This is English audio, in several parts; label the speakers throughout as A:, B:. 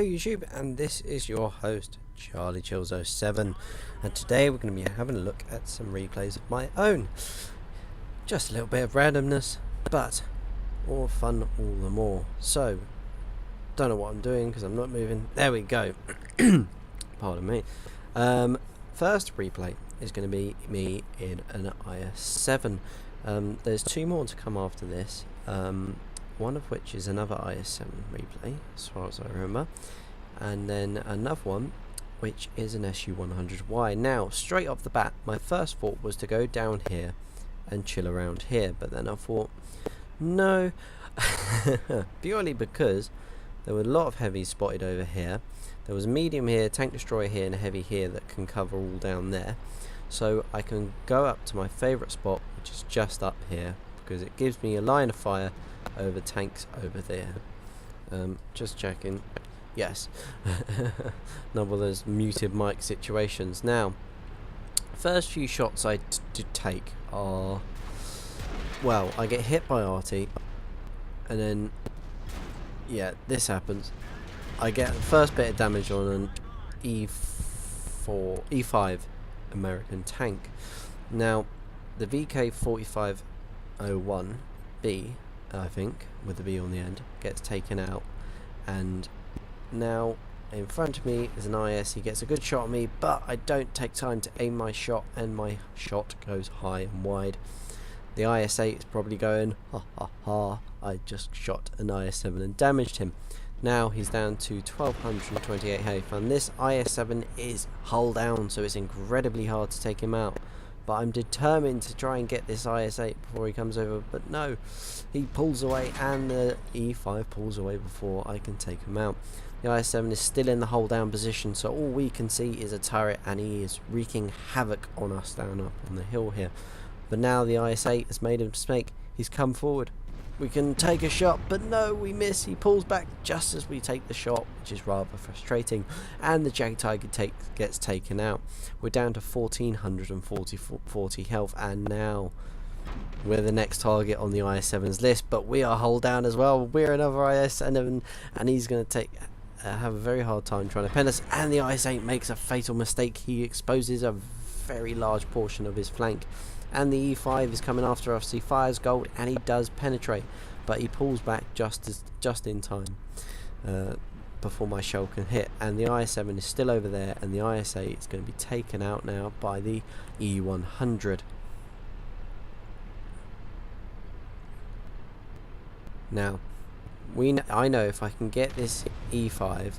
A: Hello YouTube, and this is your host Charlie Chills07, and today we're going to be having a look at some replays of my own. Just a little bit of randomness, but all fun all the more. So, don't know what I'm doing because I'm not moving. There we go. Pardon me. First replay is going to be me in an IS-7. There's two more to come after this. One of which is another IS-7 replay, as far as I remember, and then another one which is an SU-100Y. Now, straight off the bat, my first thought was to go down here and chill around here, but then I thought, no, purely because there were a lot of heavies spotted over here. There was a medium here, tank destroyer here, and a heavy here that can cover all down there. So I can go up to my favourite spot, which is just up here, because it gives me a line of fire over tanks over there. Just checking. Yes. None of those muted mic situations. Now, first few shots I did take are, well, I get hit by Artie, and then, yeah, this happens. I get the first bit of damage on an E5 American tank. Now, the VK4501B, I think, with the B on the end, gets taken out, and now in front of me is an IS. He gets a good shot at me, but I don't take time to aim my shot, and my shot goes high and wide. The IS-8 is probably going, ha ha ha, I just shot an IS-7 and damaged him. Now he's down to 1228 health, and this IS-7 is hull down, so it's incredibly hard to take him out. But I'm determined to try and get this IS-8 before he comes over, but no, he pulls away, and the E5 pulls away before I can take him out. The IS-7 is still in the hold down position, so all we can see is a turret, and he is wreaking havoc on us down up on the hill here. But now the IS-8 has made a mistake. He's come forward. We can take a shot, but no, we miss. He pulls back just as we take the shot, which is rather frustrating, and the Jag Tiger gets taken out. We're down to 1440 health, and now we're the next target on the IS-7's list, but we are hull down as well. We're another IS-7, and he's going to have a very hard time trying to pen us, and the IS-8 makes a fatal mistake. He exposes a very large portion of his flank, and the E5 is coming after us. He fires gold, and he does penetrate, but he pulls back just in time before my shell can hit, and the IS-7 is still over there, and the IS-8 is going to be taken out now by the E100. Now, I know if I can get this E5,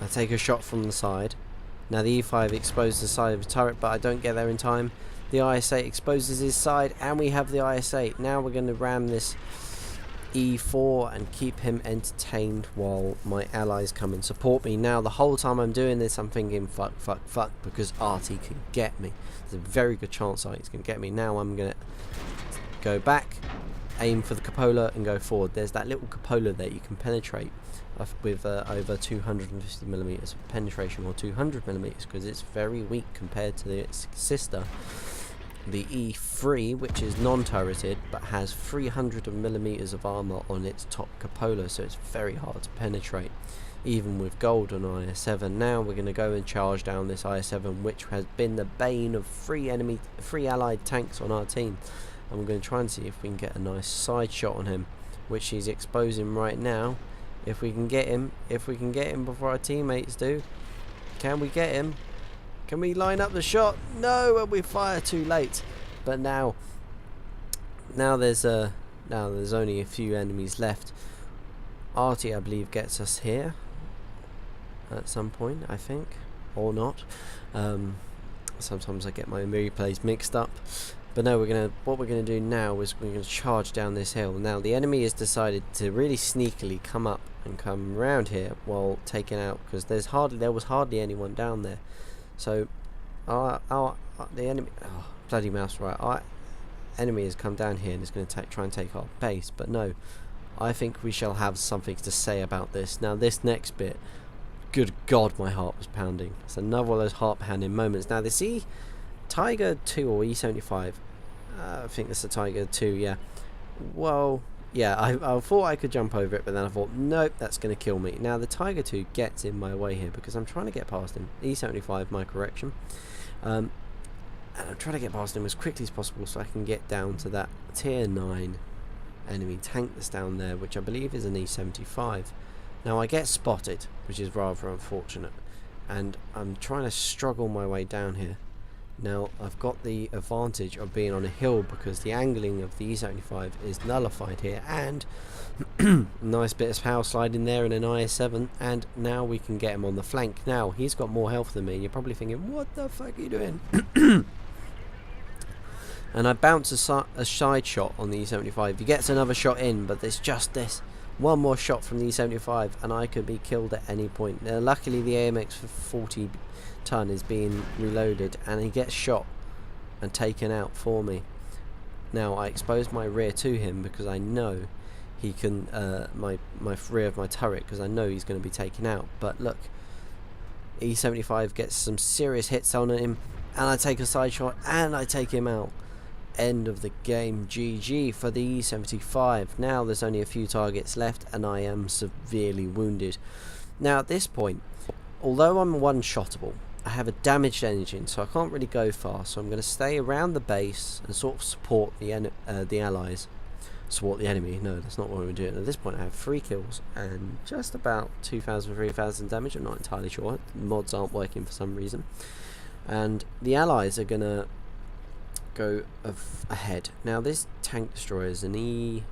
A: I take a shot from the side. Now the E5 exposes the side of the turret, but I don't get there in time. The IS-8 exposes his side, and we have the IS-8. Now we're going to ram this E4 and keep him entertained while my allies come and support me. Now the whole time I'm doing this, I'm thinking fuck, fuck, fuck, because Artie can get me. There's a very good chance Artie's going to get me. Now I'm going to go back, aim for the cupola, and go forward. There's that little cupola that you can penetrate with over 250mm of penetration, or 200mm, because it's very weak compared to its sister, the E3, which is non-turreted but has 300mm of armor on its top cupola, so it's very hard to penetrate even with gold on IS-7. Now we're going to go and charge down this IS-7, which has been the bane of three allied tanks on our team, and we're going to try and see if we can get a nice side shot on him, which he's exposing right now. If we can get him before our teammates do. Can we get him? Can we line up the shot? No, and we fire too late. But now there's only a few enemies left. Artie, I believe, gets us here at some point, I think, or not. Sometimes I get my replays mixed up. But no, what we're gonna do now is we're gonna charge down this hill. Now the enemy has decided to really sneakily come up and come around here while taking out, because there was hardly anyone down there. So the enemy, oh, bloody mouse, right? Our enemy has come down here and is going to try and take our base. But no, I think we shall have something to say about this. Now this next bit, good God, my heart was pounding. It's another one of those heart pounding moments. Now this Tiger 2 or E75, I think it's the Tiger 2, yeah. Well, yeah, I thought I could jump over it, but then I thought, nope, that's going to kill me. Now, the Tiger 2 gets in my way here because I'm trying to get past him. E75, my correction. And I'm trying to get past him as quickly as possible so I can get down to that tier 9 enemy tank that's down there, which I believe is an E75. Now, I get spotted, which is rather unfortunate. And I'm trying to struggle my way down here. Now, I've got the advantage of being on a hill because the angling of the E75 is nullified here, and nice bit of power slide in there in an IS7, and now we can get him on the flank. Now, he's got more health than me. You're probably thinking, what the fuck are you doing? And I bounce a side shot on the E75. He gets another shot in, but there's just this one more shot from the E75 and I could be killed at any point. Now, luckily the AMX for 40 ton is being reloaded and he gets shot and taken out for me. Now I expose my rear to him because I know he can my rear of my turret, because I know he's going to be taken out. But look, E75 gets some serious hits on him and I take a side shot and I take him out. End of the game. GG for the E75. Now there's only a few targets left and I am severely wounded. Now at this point, although I'm one-shottable, I have a damaged engine, so I can't really go far, so I'm going to stay around the base and sort of support the allies. Support the enemy. No, that's not what we're doing. At this point I have 3 kills and just about 2,000, 3,000 damage. I'm not entirely sure. Mods aren't working for some reason. And the allies are going to go ahead. Now this tank destroyer is an E3,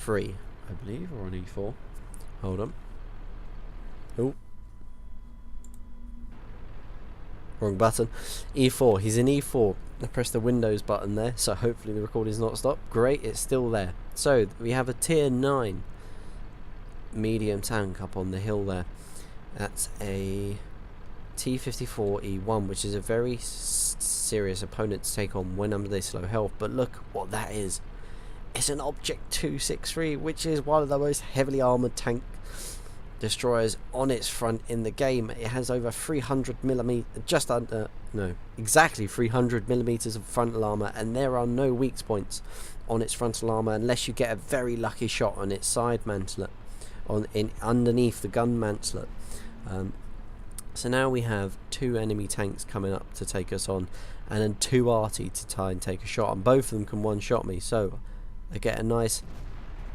A: I believe, or an E4. Hold on. Oh, wrong button. E4. He's an E4. I pressed the Windows button there, so hopefully the recording's not stopped. Great, it's still there. So we have a tier 9 medium tank up on the hill there. That's a T54E1, which is a very serious opponent to take on when under this low health. But look what that is. It's an Object 263, which is one of the most heavily armoured tank destroyers on its front in the game. It has over 300mm, just under, no, exactly 300mm of frontal armour, and there are no weak points on its frontal armour unless you get a very lucky shot on its side mantlet, underneath the gun mantlet. So now we have 2 enemy tanks coming up to take us on, and then 2 arty to try and take a shot, and both of them can one-shot me. So I get a nice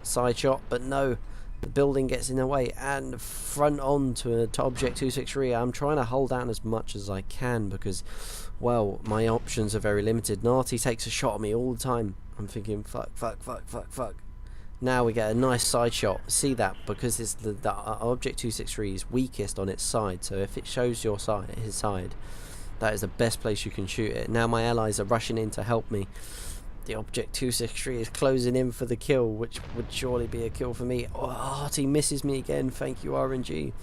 A: side shot, but no, the building gets in the way, and front on to Object 263. I'm trying to hold down as much as I can because, well, my options are very limited. Narty takes a shot at me all the time. I'm thinking, fuck. Now we get a nice side shot. See that? Because it's the Object 263 is weakest on its side, so if it shows your side, his side, that is the best place you can shoot it. Now my allies are rushing in to help me. The Object 263 is closing in for the kill, which would surely be a kill for me. Oh, Arty misses me again. Thank you, RNG.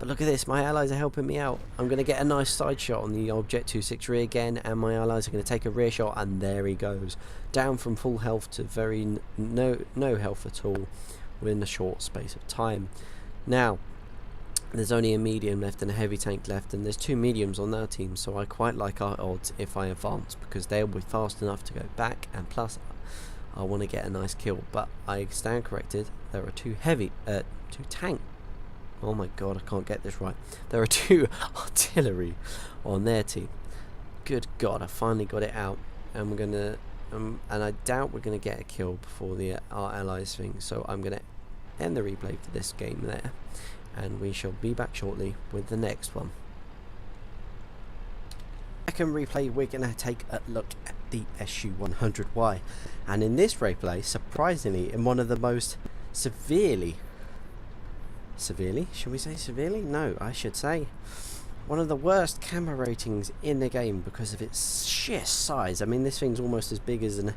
A: But look at this, my allies are helping me out. I'm going to get a nice side shot on the Object 263 again, and my allies are going to take a rear shot, and there he goes. Down from full health to very no health at all within a short space of time. Now, there's only a medium left and a heavy tank left, and there's 2 mediums on our team, so I quite like our odds if I advance, because they'll be fast enough to go back, and plus I want to get a nice kill. But I stand corrected, there are 2 tank. Oh my god, I can't get this right. There are 2 artillery on their team. Good god, I finally got it out. And we're going to... and I doubt we're going to get a kill before our allies thing. So I'm going to end the replay for this game there. And we shall be back shortly with the next one. Second replay, we're going to take a look at the SU-100Y. And in this replay, surprisingly, in one of the most severely, should we say severely? No, I should say one of the worst camera ratings in the game because of its sheer size. I mean, this thing's almost as big as an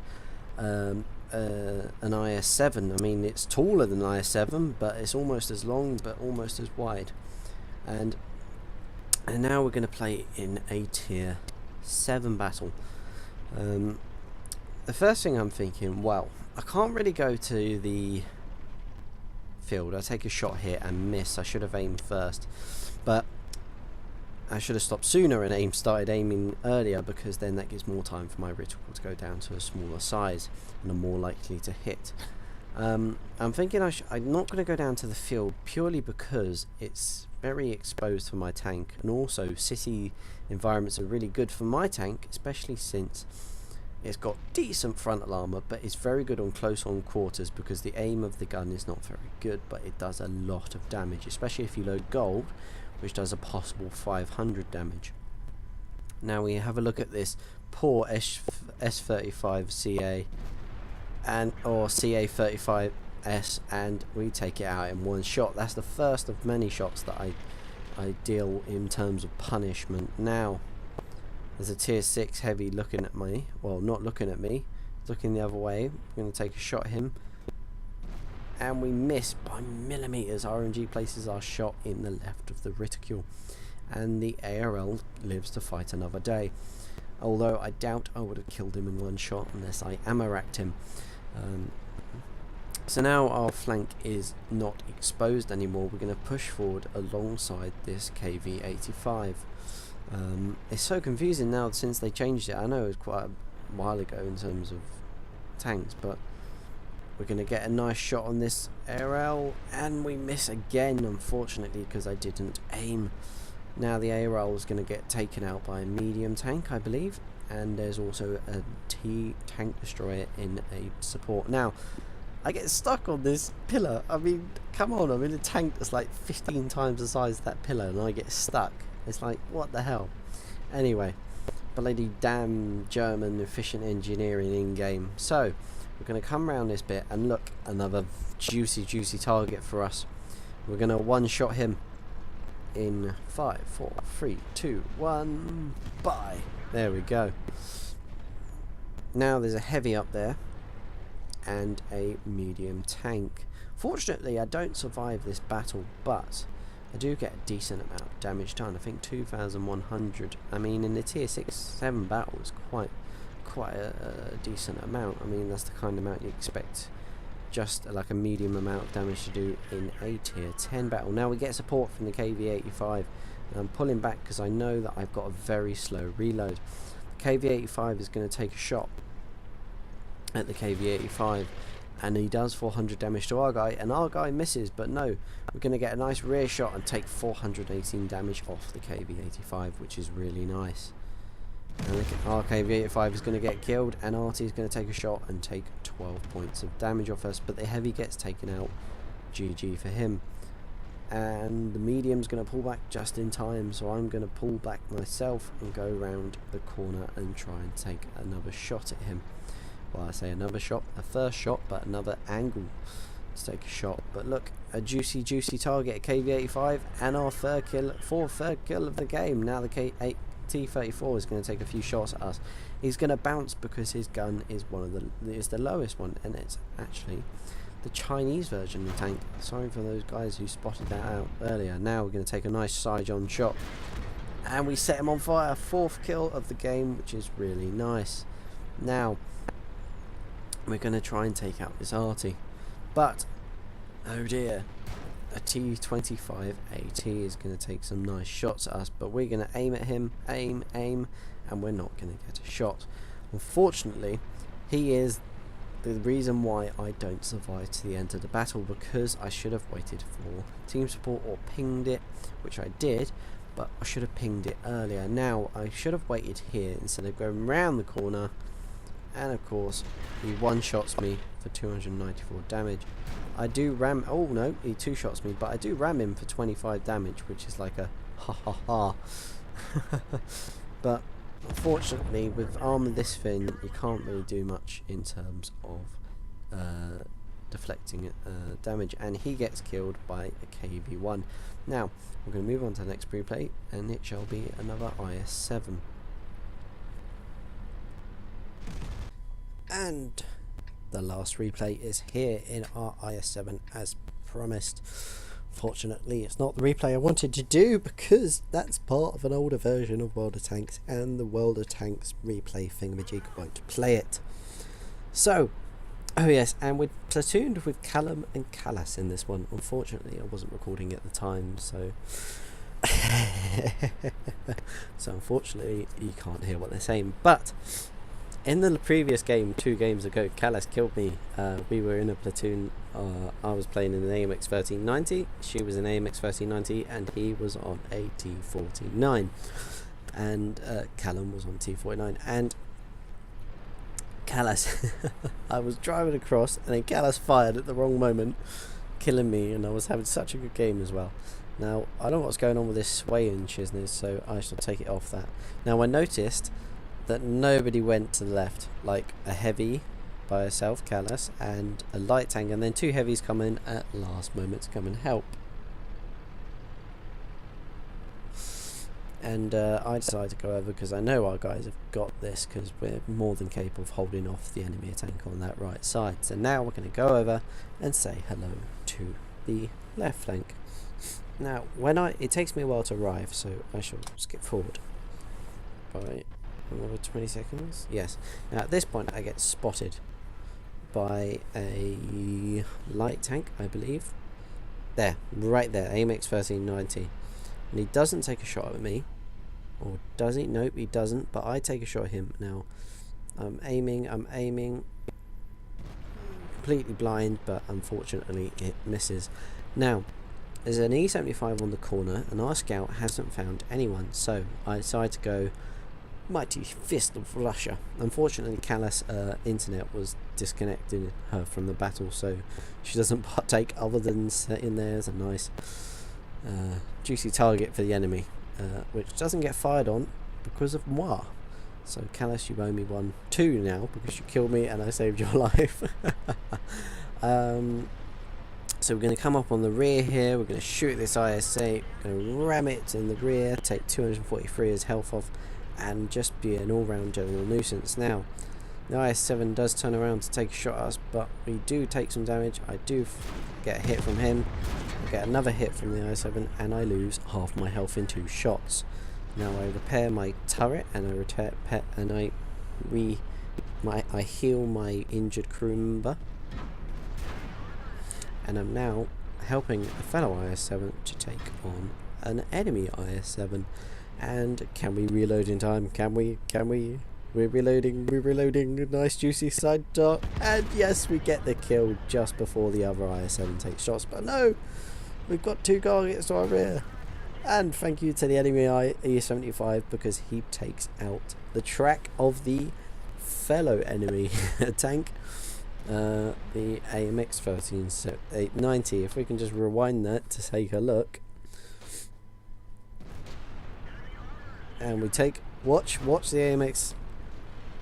A: IS7. I mean, it's taller than an IS7, but it's almost as long, but almost as wide. And now we're going to play in a tier 7 battle. The first thing I'm thinking, well, I can't really go to the field. I take a shot here and miss. I should have aimed first, but I should have stopped sooner and started aiming earlier, because then that gives more time for my reticle to go down to a smaller size and I'm more likely to hit. I'm thinking I'm not going to go down to the field purely because it's very exposed for my tank, and also city environments are really good for my tank, especially since it's got decent frontal armor, but it's very good on close on quarters because the aim of the gun is not very good, but it does a lot of damage, especially if you load gold, which does a possible 500 damage. Now we have a look at this poor S35 CA or CA35S, and we take it out in one shot. That's the first of many shots that I deal in terms of punishment. Now there's a tier 6 heavy looking at me, well, not looking at me, looking the other way. We're going to take a shot at him, and we miss by millimeters. RNG places our shot in the left of the reticule, and the ARL lives to fight another day, although I doubt I would have killed him in one shot unless I ammo racked him. So now our flank is not exposed anymore. We're going to push forward alongside this KV-85. It's so confusing now since they changed it. I know it was quite a while ago in terms of tanks, but we're going to get a nice shot on this ARL, and we miss again, unfortunately, because I didn't aim. Now the ARL is going to get taken out by a medium tank, I believe, and there's also a T tank destroyer in a support. Now I get stuck on this pillar. I mean, come on, I'm in a tank that's like 15 times the size of that pillar and I get stuck. It's like, what the hell? Anyway, bloody damn German efficient engineering in game. So we're going to come around this bit, and look, another juicy target for us. We're going to one shot him in 5, 4, 3, 2, 1, bye. There we go. Now there's a heavy up there and a medium tank. Fortunately I don't survive this battle, but I do get a decent amount of damage done. I think 2,100. I mean, in the tier 6-7 battle is quite a decent amount. I mean, that's the kind of amount you expect just like a medium amount of damage to do in a tier 10 battle. Now we get support from the KV-85, and I'm pulling back because I know that I've got a very slow reload. The KV-85 is going to take a shot at the KV-85, and he does 400 damage to our guy, and our guy misses, but no, we're going to get a nice rear shot and take 418 damage off the KV-85, which is really nice. And our KV-85 is going to get killed, and RT is going to take a shot and take 12 points of damage off us, but the heavy gets taken out. GG for him. And the medium's going to pull back just in time, so I'm going to pull back myself and go round the corner and try and take another shot at him. Well, I say another shot, a first shot, but another angle to take a shot. But look, a juicy target at KV-85, and our fourth third kill of the game. Now the T-34 is going to take a few shots at us. He's going to bounce because his gun is the lowest one, and it's actually the Chinese version of the tank. Sorry for those guys who spotted that out earlier. Now we're going to take a nice side-on shot, and we set him on fire. Fourth kill of the game, which is really nice. Now we're going to try and take out this arty, but oh dear, a T-25 AT is going to take some nice shots at us, but we're going to aim at him, aim, and we're not going to get a shot. Unfortunately, he is the reason why I don't survive to the end of the battle, because I should have waited for team support or pinged it, which I did, but I should have pinged it earlier. Now I should have waited here instead of going round the corner, and of course he one-shots me for 294 damage. I do ram, oh no, he two-shots me, but I do ram him for 25 damage, which is like a ha ha ha. But unfortunately with armor this thin, you can't really do much in terms of deflecting damage, and he gets killed by a KV-1. Now we're going to move on to the next replay, and it shall be another IS-7. And the last replay is here in our IS-7 as promised. Fortunately, it's not the replay I wanted to do, because that's part of an older version of World of Tanks, and the World of Tanks replay thingamajig won't play it. So, oh yes, and we're platooned with Callum and Callas in this one. Unfortunately, I wasn't recording at the time, so So unfortunately you can't hear what they're saying, but in the previous game 2 games ago, Callus killed me. We were in a platoon. I was playing in an AMX 1390, she was an AMX 1390, and he was on a T49, and Callum was on T49, and Callus I was driving across and then Callus fired at the wrong moment, killing me, and I was having such a good game as well. Now I don't know what's going on with this swaying shizness, so I shall take it off that. Now I noticed that nobody went to the left, like a heavy by herself, Callus, and a light tank, and then 2 heavies come in at last moment to come and help. And I decided to go over because I know our guys have got this, because we're more than capable of holding off the enemy tank on that right side. So now we're going to go over and say hello to the left flank. Now it takes me a while to arrive, so I shall skip forward by another 20 seconds. Yes. Now at this point I get spotted by a light tank, I believe. There, right there, AMX 1390. And he doesn't take a shot at me. Or does he? Nope, he doesn't. But I take a shot at him. Now, I'm aiming. Completely blind, but unfortunately it misses. Now, there's an E75 on the corner, and our scout hasn't found anyone. So, I decide to go mighty fist of Russia. Unfortunately, Callus' internet was disconnecting her from the battle, so she doesn't partake other than sitting there as a nice juicy target for the enemy, which doesn't get fired on because of moi. So Callus, you owe me 2 now, because you killed me and I saved your life. So we're going to come up on the rear here, we're going to shoot this IS-8, we're going to ram it in the rear, take 243 as health off, and just be an all-round general nuisance. Now the IS-7 does turn around to take a shot at us, but we do take some damage. I do get a hit from him, I get another hit from the IS-7, and I lose half my health in 2 shots. Now I repair my turret, and I heal my injured crew member, and I'm now helping a fellow IS-7 to take on an enemy IS-7. And can we reload in time? Can we? We're reloading, nice juicy side dart, and yes, we get the kill just before the other IS-7 takes shots, but no, we've got 2 targets to our rear. And thank you to the enemy E75, because he takes out the track of the fellow enemy tank, the AMX 1390. If we can just rewind that to take a look. And we take, watch the AMX,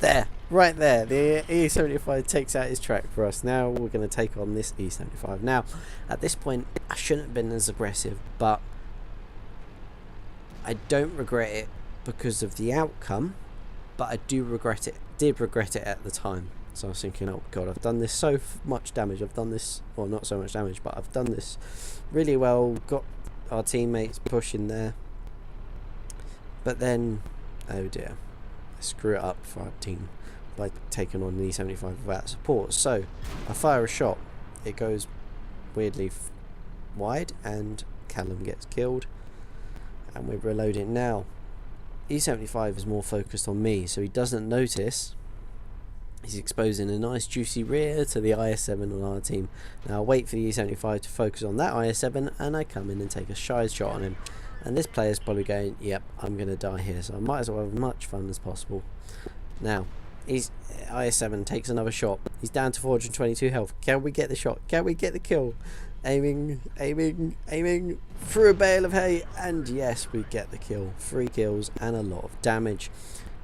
A: there, right there, the E75 takes out his track for us. Now we're going to take on this E75. Now, at this point, I shouldn't have been as aggressive, but I don't regret it because of the outcome, but I did regret it at the time. So I was thinking, oh god, I've done this so much damage, I've done this, well, not so much damage, but I've done this really well, got our teammates pushing there. But then, oh dear, I screw it up for our team by taking on the E75 without support. So, I fire a shot, it goes weirdly wide, and Callum gets killed, and we're reloading. Now, E75 is more focused on me, so he doesn't notice. He's exposing a nice juicy rear to the IS-7 on our team. Now I wait for the E75 to focus on that IS-7, and I come in and take a side shot on him. And this player's probably going, yep, I'm going to die here, so I might as well have as much fun as possible. Now, IS-7 takes another shot. He's down to 422 health. Can we get the shot? Can we get the kill? Aiming through a bale of hay, and yes, we get the kill. 3 kills and a lot of damage.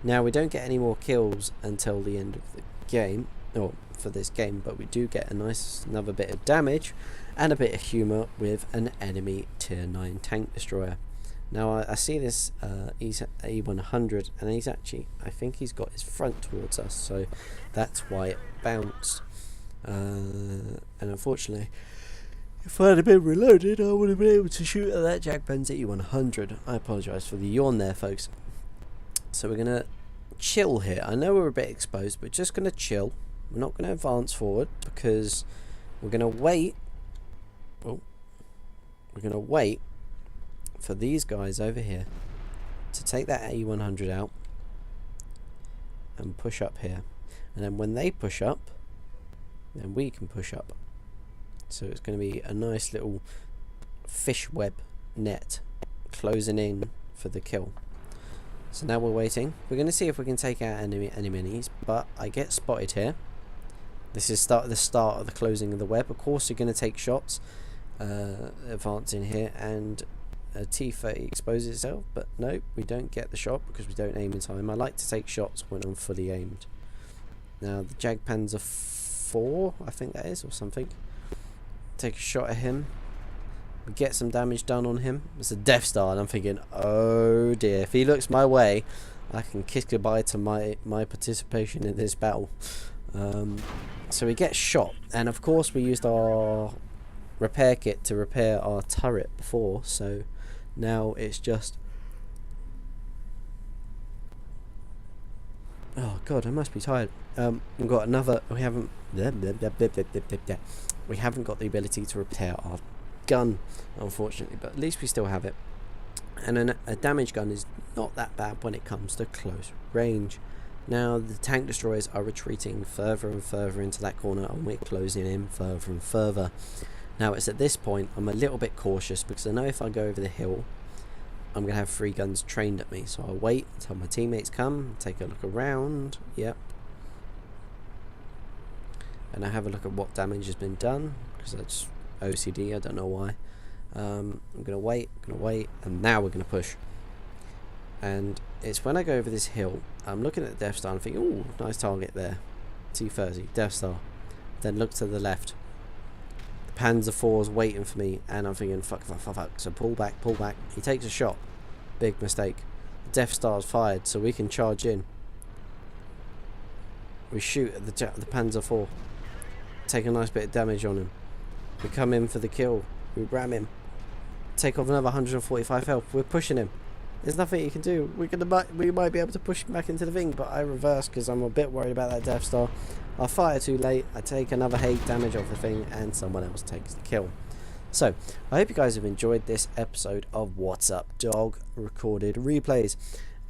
A: Now, we don't get any more kills until the end of the game, or for this game, but we do get another bit of damage and a bit of humour with an enemy tier 9 tank destroyer. Now I see this E100, and he's actually, I think he's got his front towards us, so that's why it bounced. And unfortunately, if I had been reloaded, I would have been able to shoot at that Jack Benz E100. I apologise for the yawn there, folks. So we're going to chill here. I know we're a bit exposed, but just going to chill. We're not going to advance forward, because we're going to wait. Oh, we're going to wait for these guys over here to take that A100 out and push up here, and then when they push up, then we can push up. So it's going to be a nice little fish web net closing in for the kill. So now we're waiting. We're going to see if we can take out any minis, but I get spotted here. This is the start of the closing of the web. Of course, you're going to take shots advancing here, and a T30 exposes itself, but no, we don't get the shot because we don't aim in time. I like to take shots when I'm fully aimed. Now the Jag Panzer 4, I think that is, or something. Take a shot at him. We get some damage done on him. It's a Death Star, and I'm thinking, oh dear, if he looks my way, I can kiss goodbye to my participation in this battle. So we get shot, and of course we used our repair kit to repair our turret before, so now it's just, oh god, I must be tired. We've got another, we haven't got the ability to repair our gun, unfortunately, but at least we still have it. And a damage gun is not that bad when it comes to close range. Now the tank destroyers are retreating further and further into that corner, and we're closing in further and further. Now it's at this point I'm a little bit cautious, because I know if I go over the hill I'm going to have 3 guns trained at me, so I'll wait until my teammates come, take a look around, yep, and I have a look at what damage has been done, because that's OCD, I don't know why. I'm going to wait, and now we're going to push. And it's when I go over this hill, I'm looking at the Death Star and thinking, ooh, nice target there, T30, Death Star. Then look to the left, the Panzer 4's waiting for me, and I'm thinking, fuck, so pull back. He takes a shot, big mistake. The Death Star's fired, so we can charge in. We shoot at the Panzer 4, take a nice bit of damage on him. We come in for the kill, we ram him, take off another 145 health, we're pushing him. There's nothing you can do. We might be able to push him back into the thing, but I reverse because I'm a bit worried about that Death Star. I fire too late, I take another 8 damage off the thing, and someone else takes the kill. So, I hope you guys have enjoyed this episode of What's Up Dog Recorded Replays,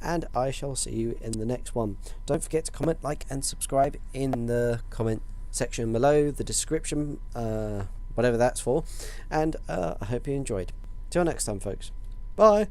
A: and I shall see you in the next one. Don't forget to comment, like, and subscribe in the comment section below, the description, whatever that's for, and I hope you enjoyed. Till next time, folks. Bye!